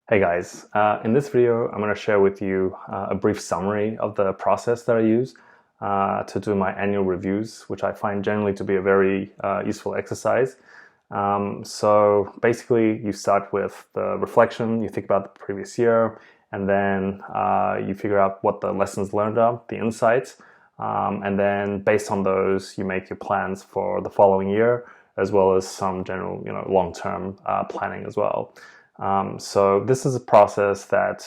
Hey guys, in this video I'm going to share with you a brief summary of the process that I use to do my annual reviews, which I find generally to be a very useful exercise. So basically you start with the reflection, you think about the previous year, and then you figure out what the lessons learned are, the insights, and then based on those you make your plans for the following year, as well as some general long-term planning as well. So this is a process that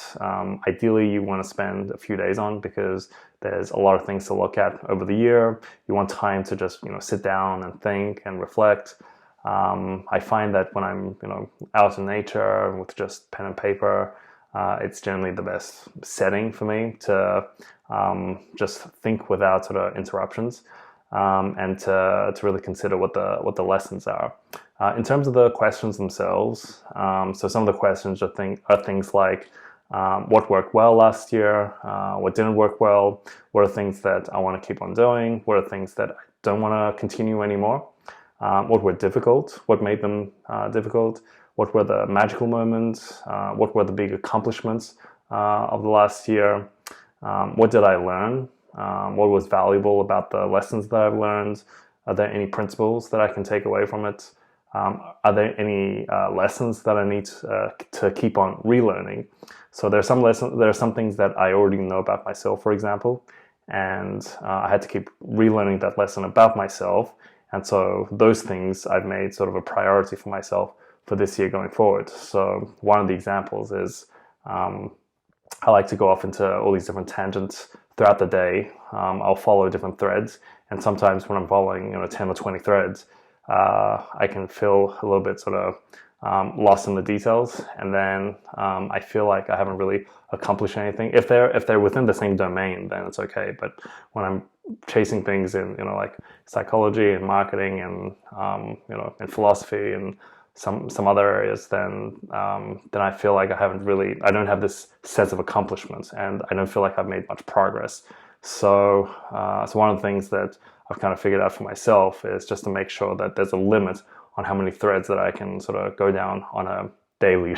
ideally you want to spend a few days on because there's a lot of things to look at over the year. You want time to just sit down and think and reflect. I find that when I'm out in nature with just pen and paper, it's generally the best setting for me to just think without sort of interruptions, and to really consider what the lessons are. In terms of the questions themselves, so some of the questions are things like what worked well last year, what didn't work well, what are things that I want to keep on doing, what are things that I don't want to continue anymore, what were difficult, what made them difficult, what were the magical moments, what were the big accomplishments of the last year, what did I learn, what was valuable about the lessons that I've learned, are there any principles that I can take away from it, are there any lessons that I need to keep on relearning? So there are some things that I already know about myself, for example, and I had to keep relearning that lesson about myself. And so those things I've made sort of a priority for myself for this year going forward. So one of the examples is I like to go off into all these different tangents throughout the day. I'll follow different threads, and sometimes when I'm following 10 or 20 threads, I can feel a little bit sort of lost in the details, and then I feel like I haven't really accomplished anything. If they're within the same domain, then it's okay. But when I'm chasing things in like psychology and marketing and and philosophy and some other areas, then I feel like I don't have this sense of accomplishment, and I don't feel like I've made much progress. So one of the things that I've kind of figured out for myself is just to make sure that there's a limit on how many threads that I can sort of go down on a daily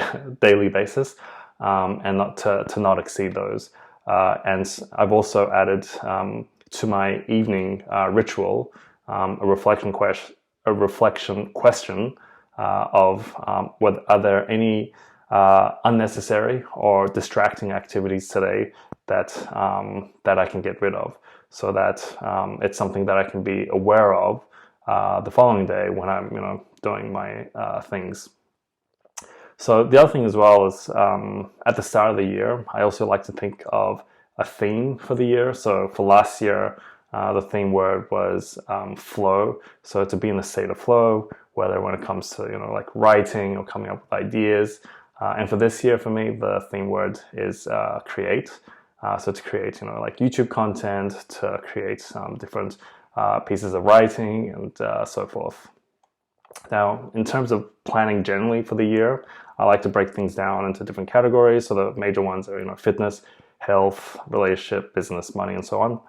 basis, and not exceed those. And I've also added to my evening ritual a reflection question of whether are there any unnecessary or distracting activities today that I can get rid of, so that it's something that I can be aware of the following day when I'm doing my things. So the other thing as well is at the start of the year, I also like to think of a theme for the year. So for last year, the theme word was flow. So to be in a state of flow, whether when it comes to like writing or coming up with ideas. And for this year, for me, the theme word is create. So to create like YouTube content, to create some different pieces of writing and so forth. Now, in terms of planning generally for the year, I like to break things down into different categories. So the major ones are fitness, health, relationship, business, money, and so on.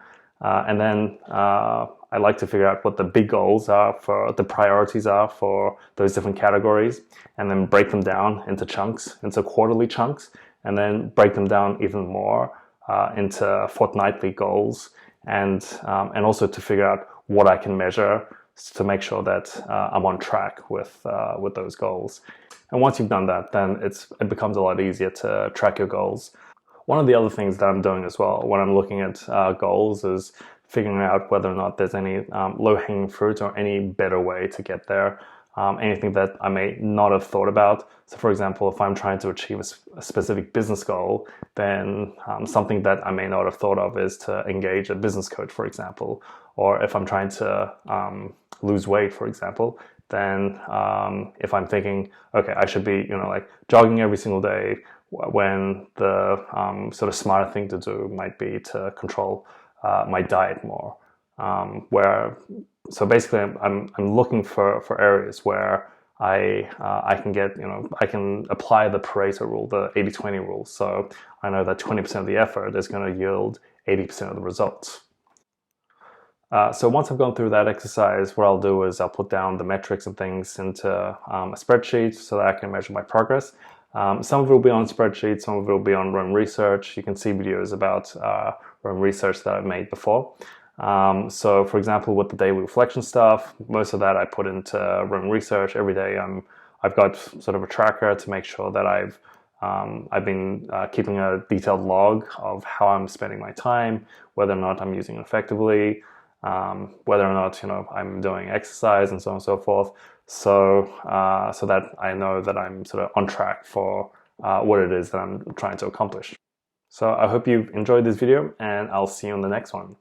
And then I like to figure out what the big goals are, for the priorities are for those different categories, and then break them down into chunks, into quarterly chunks, and then break them down even more into fortnightly goals, and also to figure out what I can measure to make sure that I'm on track with those goals. And once you've done that, then it becomes a lot easier to track your goals. One of the other things that I'm doing as well when I'm looking at goals is figuring out whether or not there's any low-hanging fruit or any better way to get there. Anything that I may not have thought about. So for example, if I'm trying to achieve a specific business goal, then something that I may not have thought of is to engage a business coach, for example. Or if I'm trying to lose weight, for example, then if I'm thinking, okay, I should be like jogging every single day, when the sort of smarter thing to do might be to control my diet more. So basically, I'm looking for areas where I can get I can apply the Pareto rule, the 80-20 rule. So I know that 20% of the effort is going to yield 80% of the results. So once I've gone through that exercise, what I'll do is I'll put down the metrics and things into a spreadsheet so that I can measure my progress. Some of it will be on spreadsheets, some of it will be on Roam Research. You can see videos about Roam Research that I've made before. So for example, with the daily reflection stuff, most of that I put into Roam Research. Every day I've got sort of a tracker to make sure that I've been keeping a detailed log of how I'm spending my time, whether or not I'm using it effectively, whether or not I'm doing exercise, and so on and so forth. So so that I know that I'm sort of on track for what it is that I'm trying to accomplish. So I hope you've enjoyed this video, and I'll see you on the next one.